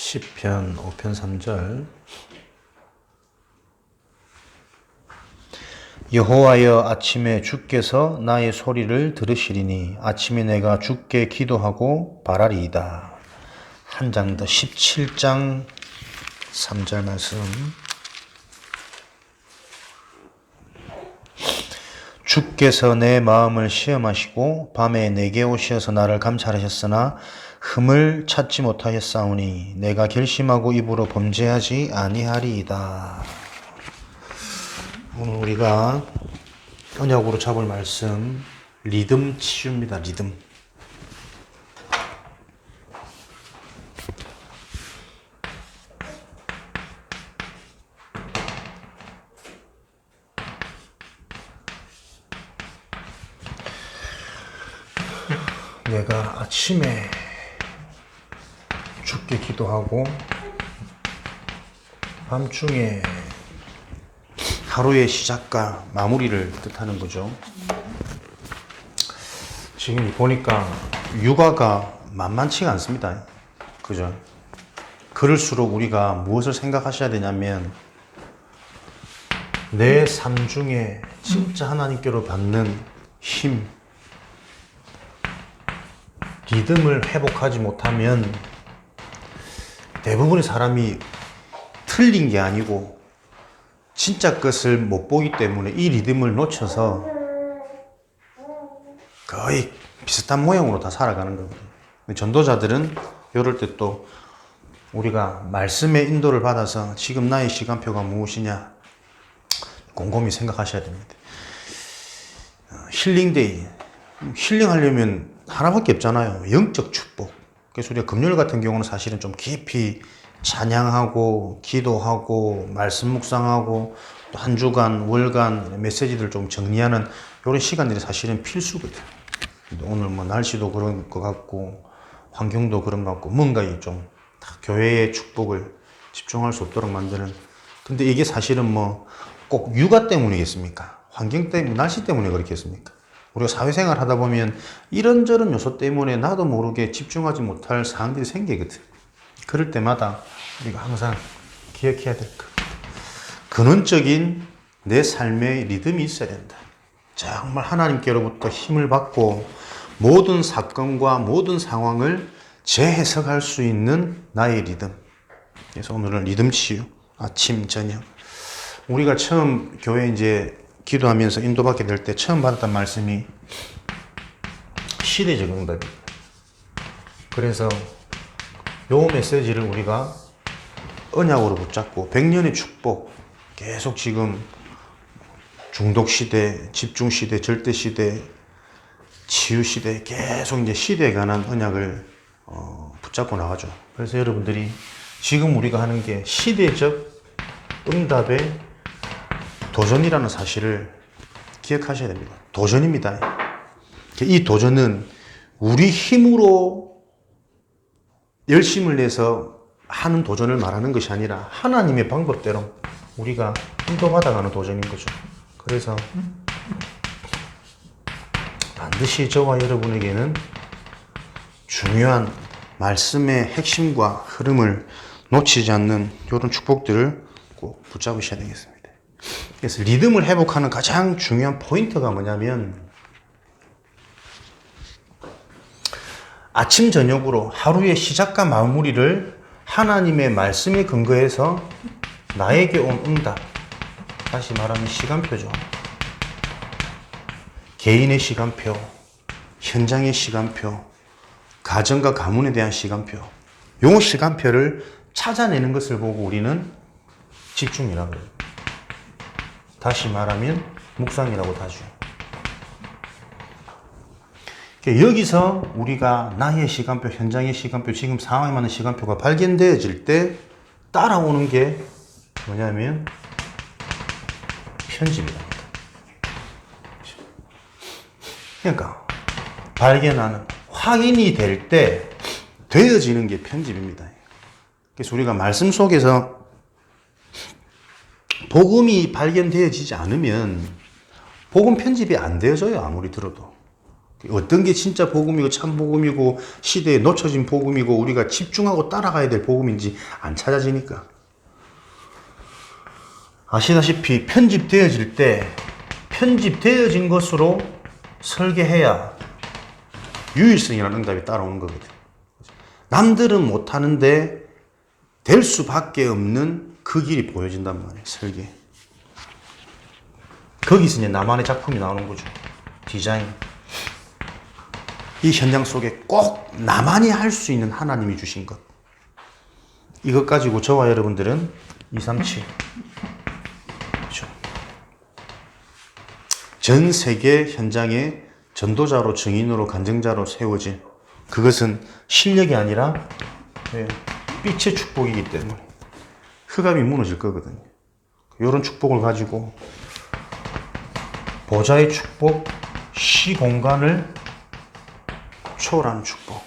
시편 5편 3절. 여호와여, 아침에 주께서 나의 소리를 들으시리니 아침에 내가 주께 기도하고 바라리이다. 한 장 더 17장 3절 말씀. 주께서 내 마음을 시험하시고 밤에 내게 오셔서 나를 감찰하셨으나 흠을 찾지 못하였사오니 내가 결심하고 입으로 범죄하지 아니하리이다. 오늘 우리가 언약으로 잡을 말씀 리듬 치유입니다. 리듬. 내가 아침에 주께 기도하고 밤중에 하루의 시작과 마무리를 뜻하는 거죠. 지금 보니까 육아가 만만치가 않습니다. 그죠? 그럴수록 우리가 무엇을 생각하셔야 되냐면 내 삶 중에 진짜 하나님께로 받는 힘, 리듬을 회복하지 못하면 대부분의 사람이 틀린 게 아니고 진짜 것을 못 보기 때문에 이 리듬을 놓쳐서 거의 비슷한 모양으로 다 살아가는 거거든요. 전도자들은 이럴 때 또 우리가 말씀의 인도를 받아서 지금 나의 시간표가 무엇이냐 곰곰이 생각하셔야 됩니다. 힐링데이, 힐링하려면 하나밖에 없잖아요. 영적 축복. 그래서 우리가 금요일 같은 경우는 사실은 좀 깊이 찬양하고 기도하고 말씀 묵상하고 또 한 주간 월간 메시지들 좀 정리하는 이런 시간들이 사실은 필수거든요. 오늘 뭐 날씨도 그런 것 같고 환경도 그런 것 같고 뭔가 좀 교회의 축복을 집중할 수 없도록 만드는. 근데 이게 사실은 뭐 꼭 육아 때문이겠습니까? 환경 때문에, 날씨 때문에 그렇겠습니까? 우리가 사회생활 하다 보면 이런저런 요소 때문에 나도 모르게 집중하지 못할 사항들이 생기거든. 그럴 때마다 우리가 항상 기억해야 될 것. 근원적인 내 삶의 리듬이 있어야 된다. 정말 하나님께로부터 힘을 받고 모든 사건과 모든 상황을 재해석할 수 있는 나의 리듬. 그래서 오늘은 리듬 치유, 아침, 저녁. 우리가 처음 교회 이제 기도하면서 인도받게 될 때 처음 받았던 말씀이 시대 적응입니다. 그래서 요 메시지를 우리가 언약으로 붙잡고 100년의 축복, 계속 지금 중독시대, 집중시대, 절대시대, 치유시대, 계속 이제 시대에 관한 언약을 붙잡고 나가죠. 그래서 여러분들이 지금 우리가 하는 게 시대적 응답의 도전이라는 사실을 기억하셔야 됩니다. 도전입니다. 이 도전은 우리 힘으로 열심을 내서 하는 도전을 말하는 것이 아니라 하나님의 방법대로 우리가 인도받아가는 도전인 거죠. 그래서 반드시 저와 여러분에게는 중요한 말씀의 핵심과 흐름을 놓치지 않는 이런 축복들을 꼭 붙잡으셔야 되겠습니다. 그래서 리듬을 회복하는 가장 중요한 포인트가 뭐냐면 아침 저녁으로 하루의 시작과 마무리를 하나님의 말씀에 근거해서 나에게 온 응답, 다시 말하면 시간표죠. 개인의 시간표, 현장의 시간표, 가정과 가문에 대한 시간표, 요 시간표를 찾아내는 것을 보고 우리는 집중이라고 해요. 다시 말하면 묵상이라고 하죠. 여기서 우리가 나의 시간표, 현장의 시간표, 지금 상황에 맞는 시간표가 발견되어질 때 따라오는 게 뭐냐면 편집이다. 그러니까 발견하는, 확인이 될 때 되어지는 게 편집입니다. 그래서 우리가 말씀 속에서 복음이 발견되어지지 않으면 복음 편집이 안 되어져요. 아무리 들어도. 어떤 게 진짜 복음이고 참 복음이고 시대에 놓쳐진 복음이고 우리가 집중하고 따라가야 될 복음인지 안 찾아지니까. 아시다시피 편집되어질 때 편집되어진 것으로 설계해야 유일성이라는 응답이 따라오는 거거든. 남들은 못하는데 될 수밖에 없는 그 길이 보여진단 말이에요. 설계. 거기서 이제 나만의 작품이 나오는 거죠. 디자인. 이 현장 속에 꼭 나만이 할 수 있는 하나님이 주신 것. 이것 가지고 저와 여러분들은 237. 그렇죠. 전 세계 현장에 전도자로, 증인으로, 간증자로 세워진 그것은 실력이 아니라 빛의 축복이기 때문에 흑암이 무너질 거거든요. 이런 축복을 가지고 보좌의 축복, 시공간을 초월하는 축복.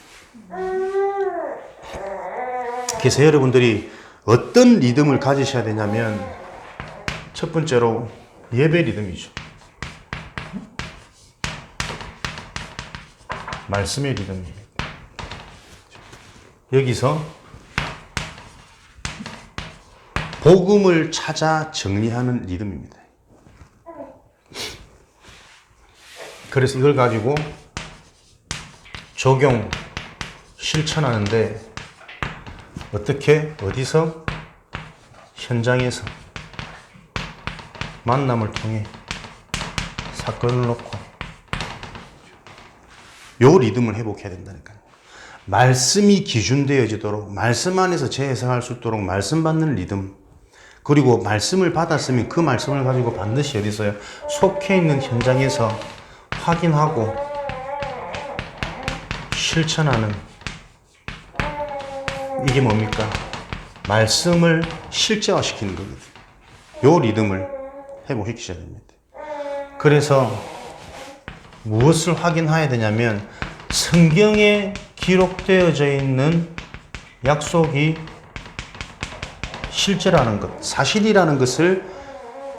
그래서 여러분들이 어떤 리듬을 가지셔야 되냐면 첫 번째로 예배 리듬이죠. 말씀의 리듬입니다. 여기서 복음을 찾아 정리하는 리듬입니다. 그래서 이걸 가지고 적용, 실천하는데 어떻게, 어디서? 현장에서 만남을 통해 사건을 놓고 요 리듬을 회복해야 된다니까요. 말씀이 기준되어지도록, 말씀 안에서 재해석할 수 있도록 말씀 받는 리듬, 그리고 말씀을 받았으면 그 말씀을 가지고 반드시 어디서요? 속해 있는 현장에서 확인하고 실천하는, 이게 뭡니까? 말씀을 실제화시키는 거거든요. 요 리듬을 회복시키셔야 됩니다. 그래서 무엇을 확인해야 되냐면 성경에 기록되어져 있는 약속이 실제라는 것, 사실이라는 것을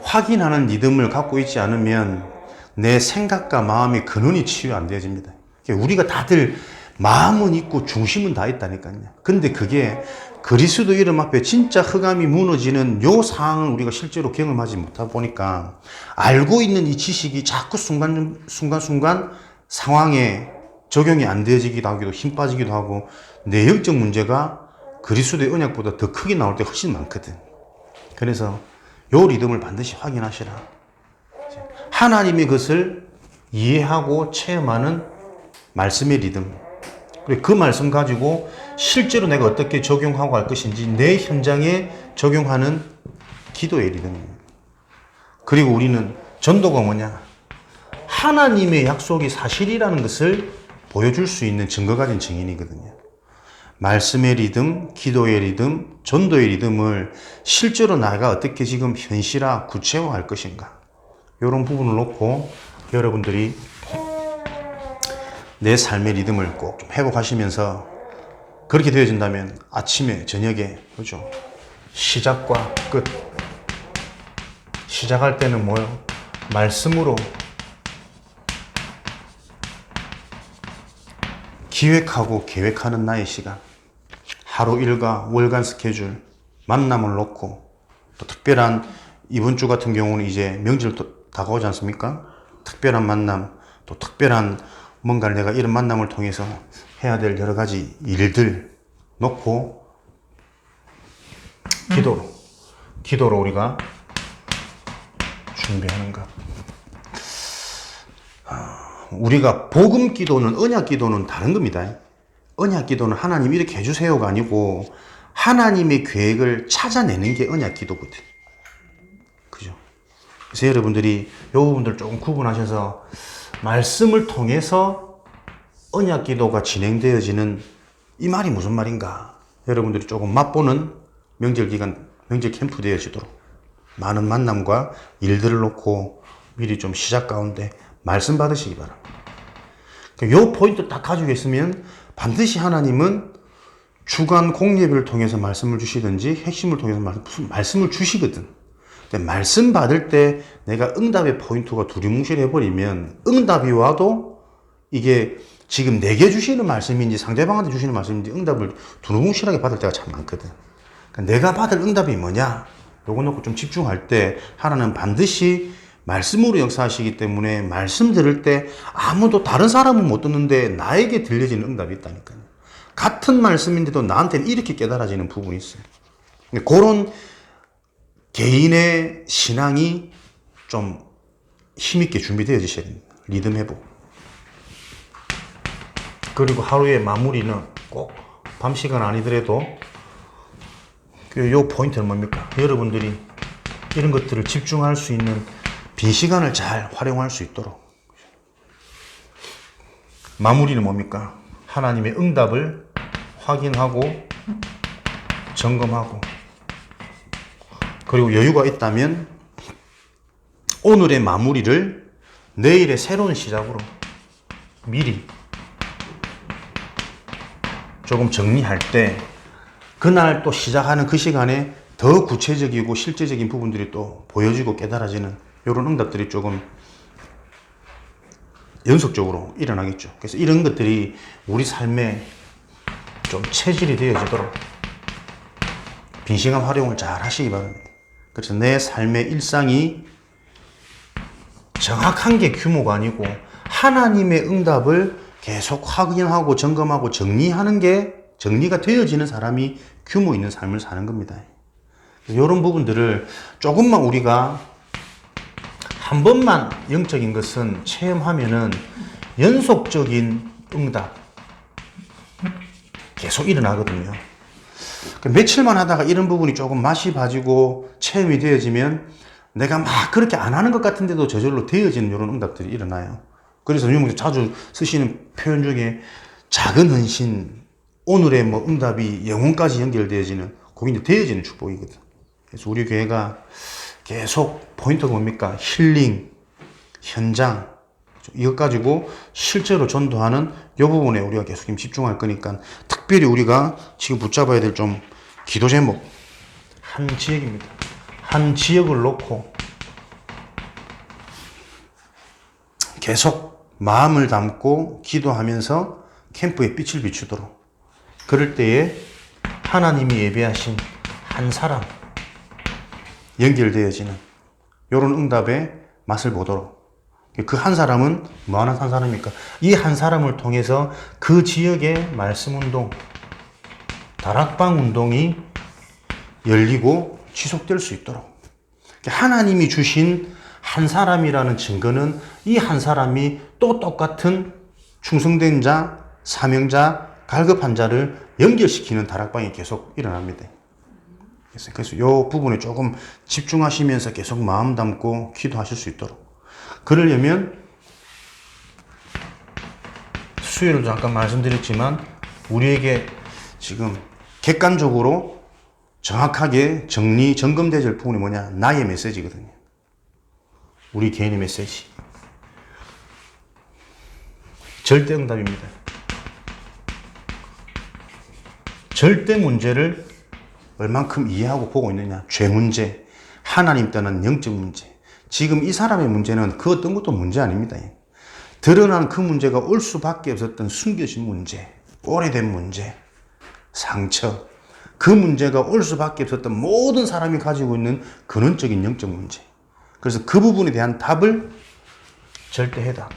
확인하는 리듬을 갖고 있지 않으면 내 생각과 마음의 근원이 치유 안 되어집니다. 우리가 다들 마음은 있고 중심은 다 있다니까요. 근데 그게 그리스도 이름 앞에 진짜 흑암이 무너지는 요 상황을 우리가 실제로 경험하지 못하다 보니까 알고 있는 이 지식이 자꾸 순간순간 상황에 적용이 안 되어지기도 하기도, 힘 빠지기도 하고, 내 영적 문제가 그리스도의 언약보다 더 크게 나올 때 훨씬 많거든. 그래서 요 리듬을 반드시 확인하시라. 하나님의 것을 이해하고 체험하는 말씀의 리듬. 그리고 그 말씀 가지고 실제로 내가 어떻게 적용하고 할 것인지 내 현장에 적용하는 기도의 리듬입니다. 그리고 우리는 전도가 뭐냐? 하나님의 약속이 사실이라는 것을 보여줄 수 있는 증거 가진 증인이거든요. 말씀의 리듬, 기도의 리듬, 전도의 리듬을 실제로 내가 어떻게 지금 현실화, 구체화할 것인가. 이런 부분을 놓고 여러분들이 내 삶의 리듬을 꼭 좀 회복하시면서 그렇게 되어진다면 아침에, 저녁에, 그죠? 시작과 끝. 시작할 때는 뭐요? 말씀으로 기획하고 계획하는 나의 시간. 하루 일과 월간 스케줄, 만남을 놓고 또 특별한 이번 주 같은 경우는 이제 명절 다가오지 않습니까? 특별한 만남, 또 특별한 뭔가를 내가 이런 만남을 통해서 해야 될 여러 가지 일들 놓고 기도로 우리가 준비하는 것. 우리가 복음 기도는, 언약 기도는 다른 겁니다. 언약 기도는 하나님 이렇게 해주세요가 아니고 하나님의 계획을 찾아내는 게 언약 기도거든. 그죠? 그래서 여러분들이 이 부분들 조금 구분하셔서 말씀을 통해서 언약 기도가 진행되어지는 이 말이 무슨 말인가? 여러분들이 조금 맛보는 명절 기간, 명절 캠프 되어지도록 많은 만남과 일들을 놓고 미리 좀 시작 가운데 말씀 받으시기 바랍니다. 이 포인트 딱 가지고 있으면 반드시 하나님은 주간 공예배를 통해서 말씀을 주시든지 핵심을 통해서 말씀을 주시거든. 근데 말씀 받을 때 내가 응답의 포인트가 두리뭉실해버리면 응답이 와도 이게 지금 내게 주시는 말씀인지 상대방한테 주시는 말씀인지 응답을 두루뭉실하게 받을 때가 참 많거든. 그러니까 내가 받을 응답이 뭐냐? 요거 놓고 좀 집중할 때 하나는 반드시 말씀으로 역사하시기 때문에 말씀 들을 때 아무도 다른 사람은 못 듣는데 나에게 들려지는 응답이 있다니까요. 같은 말씀인데도 나한테는 이렇게 깨달아지는 부분이 있어요. 그런 개인의 신앙이 좀 힘있게 준비되어지셔야 됩니다. 리듬 회복. 그리고 하루의 마무리는 꼭 밤 시간 아니더라도 요 포인트는 뭡니까? 여러분들이 이런 것들을 집중할 수 있는 빈 시간을 잘 활용할 수 있도록. 마무리는 뭡니까? 하나님의 응답을 확인하고 점검하고, 그리고 여유가 있다면 오늘의 마무리를 내일의 새로운 시작으로 미리 조금 정리할 때 그날 또 시작하는 그 시간에 더 구체적이고 실제적인 부분들이 또 보여지고 깨달아지는 이런 응답들이 조금 연속적으로 일어나겠죠. 그래서 이런 것들이 우리 삶에 좀 체질이 되어지도록 빈시간 활용을 잘 하시기 바랍니다. 그래서 내 삶의 일상이 정확한 게 규모가 아니고 하나님의 응답을 계속 확인하고 점검하고 정리하는 게, 정리가 되어지는 사람이 규모 있는 삶을 사는 겁니다. 이런 부분들을 조금만 우리가 한 번만 영적인 것은 체험하면은 연속적인 응답 계속 일어나거든요. 며칠만 하다가 이런 부분이 조금 맛이 봐지고 체험이 되어지면 내가 막 그렇게 안 하는 것 같은데도 저절로 되어지는 이런 응답들이 일어나요. 그래서 유목사 자주 쓰시는 표현 중에 작은 헌신, 오늘의 뭐 응답이 영혼까지 연결되어지는, 그게 이제 되어지는 축복이거든. 그래서 우리 교회가 계속 포인트가 뭡니까? 힐링, 현장, 이것 가지고 실제로 전도하는 이 부분에 우리가 계속 집중할 거니까, 특별히 우리가 지금 붙잡아야 될 좀 기도 제목, 한 지역입니다. 한 지역을 놓고 계속 마음을 담고 기도하면서 캠프에 빛을 비추도록, 그럴 때에 하나님이 예배하신 한 사람 연결되어지는 이런 응답의 맛을 보도록. 그 한 사람은 뭐하는 한 사람입니까? 이 한 사람을 통해서 그 지역의 말씀 운동, 다락방 운동이 열리고 지속될 수 있도록. 하나님이 주신 한 사람이라는 증거는 이 한 사람이 또 똑같은 충성된 자, 사명자, 갈급한 자를 연결시키는 다락방이 계속 일어납니다. 그래서 이 부분에 조금 집중하시면서 계속 마음 담고 기도하실 수 있도록. 그러려면 수요일도 잠깐 말씀드렸지만 우리에게 지금 객관적으로 정확하게 정리, 점검되어야 될 부분이 뭐냐? 나의 메시지거든요. 우리 개인의 메시지. 절대 응답입니다. 절대 문제를 얼만큼 이해하고 보고 있느냐? 죄 문제, 하나님 떠난 영적 문제. 지금 이 사람의 문제는 그 어떤 것도 문제 아닙니다. 드러난 그 문제가 올 수밖에 없었던 숨겨진 문제, 오래된 문제, 상처. 그 문제가 올 수밖에 없었던 모든 사람이 가지고 있는 근원적인 영적 문제. 그래서 그 부분에 대한 답을 절대 해답.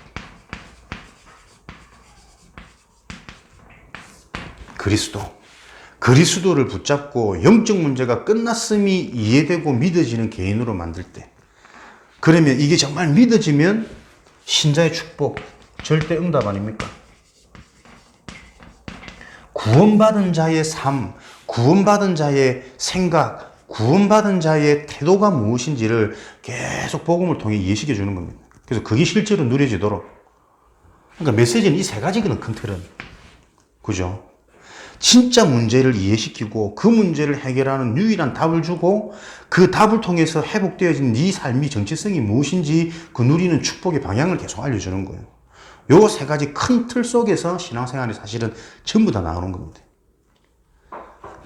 그리스도를 붙잡고 영적 문제가 끝났음이 이해되고 믿어지는 개인으로 만들 때, 그러면 이게 정말 믿어지면 신자의 축복, 절대 응답 아닙니까? 구원받은 자의 삶, 구원받은 자의 생각, 구원받은 자의 태도가 무엇인지를 계속 복음을 통해 이해시켜 주는 겁니다. 그래서 그게 실제로 누려지도록. 그러니까 메시지는 이 세 가지거든, 큰 틀은. 그죠? 진짜 문제를 이해시키고 그 문제를 해결하는 유일한 답을 주고, 그 답을 통해서 회복되어진 네 삶이 정체성이 무엇인지 그 누리는 축복의 방향을 계속 알려주는 거예요. 요 세 가지 큰 틀 속에서 신앙생활이 사실은 전부 다 나오는 겁니다.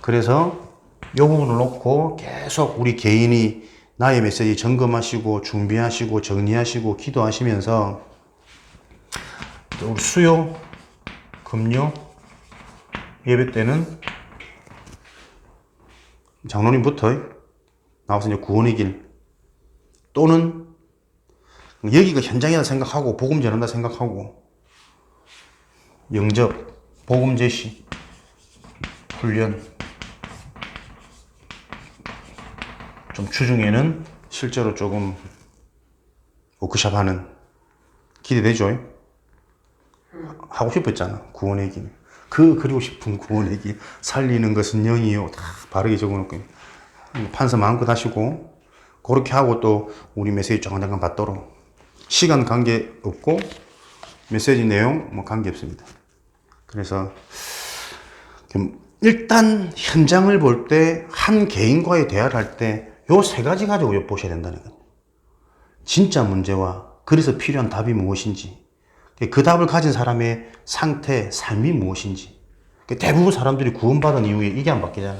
그래서 요 부분을 놓고 계속 우리 개인이 나의 메시지 점검하시고 준비하시고 정리하시고 기도하시면서 우리 수요, 금요, 예배 때는 장로님부터 나와서 이제 구원의 길 또는 여기가 현장이다 생각하고 복음 전한다 생각하고 영접, 복음 제시, 훈련 좀 주중에는 실제로 조금 워크샵 하는 기대되죠? 하고 싶었잖아. 구원의 길. 그리고 싶은 구원의 길. 살리는 것은 영이요. 다 바르게 적어놓고. 판서 마음껏 하시고, 그렇게 하고 또 우리 메시지 잠깐 받도록. 시간 관계 없고, 메시지 내용 뭐 관계 없습니다. 그래서, 일단 현장을 볼 때, 한 개인과의 대화를 할 때, 요 세 가지 가지고 보셔야 된다는 거예요. 진짜 문제와 그래서 필요한 답이 무엇인지, 그 답을 가진 사람의 상태, 삶이 무엇인지. 대부분 사람들이 구원받은 이후에 이게 안 바뀌잖아.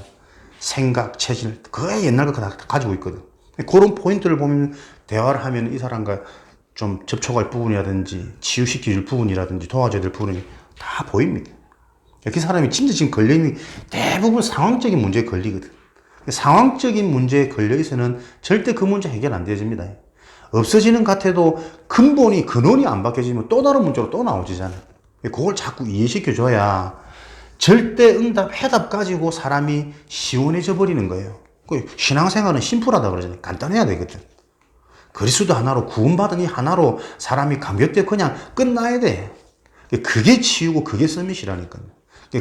생각, 체질, 거의 옛날 거 다 가지고 있거든. 그런 포인트를 보면 대화를 하면 이 사람과 좀 접촉할 부분이라든지 치유시켜줄 부분이라든지 도와줘야 될 부분이 다 보입니다. 그 사람이 진짜 지금 걸려있는 대부분 상황적인 문제에 걸리거든. 상황적인 문제에 걸려있어는 절대 그 문제 해결 안 되어집니다. 없어지는 것 같아도 근본이, 근원이 안 바뀌어지면 또 다른 문제로 또 나오지잖아. 그걸 자꾸 이해시켜줘야 절대 응답, 해답 가지고 사람이 시원해져 버리는 거예요. 신앙생활은 심플하다 그러잖아요. 간단해야 되거든. 그리스도 하나로, 구원받은 이 하나로 사람이 감격되어 그냥 끝나야 돼. 그게 치유고 그게 서밋이라니까요.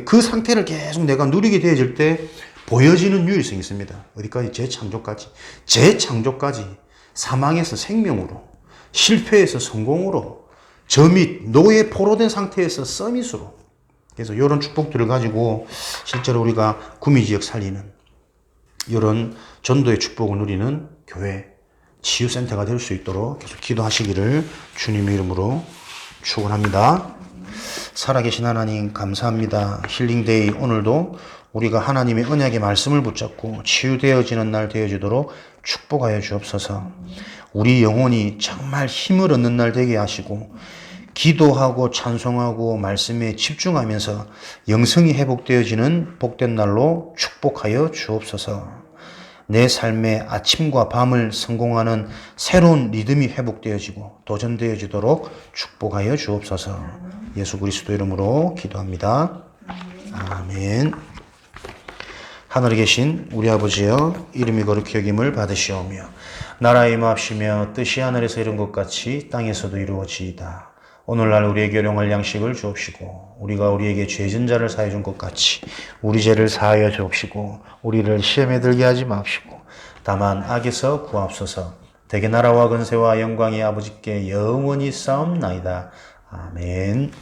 그 상태를 계속 내가 누리게 되어질 때 보여지는 유일성이 있습니다. 어디까지? 재창조까지. 재창조까지. 사망에서 생명으로, 실패에서 성공으로, 저밋, 노예 포로된 상태에서 서밋으로. 그래서 이런 축복들을 가지고 실제로 우리가 구미지역 살리는 이런 전도의 축복을 누리는 교회, 치유센터가 될 수 있도록 계속 기도하시기를 주님의 이름으로 축원합니다. 살아계신 하나님 감사합니다. 힐링데이 오늘도 우리가 하나님의 언약의 말씀을 붙잡고 치유되어지는 날 되어지도록 축복하여 주옵소서. 우리 영혼이 정말 힘을 얻는 날 되게 하시고 기도하고 찬송하고 말씀에 집중하면서 영성이 회복되어지는 복된 날로 축복하여 주옵소서. 내 삶의 아침과 밤을 성공하는 새로운 리듬이 회복되어지고 도전되어지도록 축복하여 주옵소서. 예수 그리스도 이름으로 기도합니다. 아멘. 하늘에 계신 우리 아버지여, 이름이 거룩히 여김을 받으시오며 나라의 임하옵시며 뜻이 하늘에서 이룬 것 같이 땅에서도 이루어지이다. 오늘날 우리에게 일용할 양식을 주옵시고 우리가 우리에게 죄진 자를 사해 준 것 같이 우리 죄를 사하여 주옵시고 우리를 시험에 들게 하지 마옵시고 다만 악에서 구하옵소서. 대개 나라와 근세와 영광이 아버지께 영원히 싸움나이다. 아멘.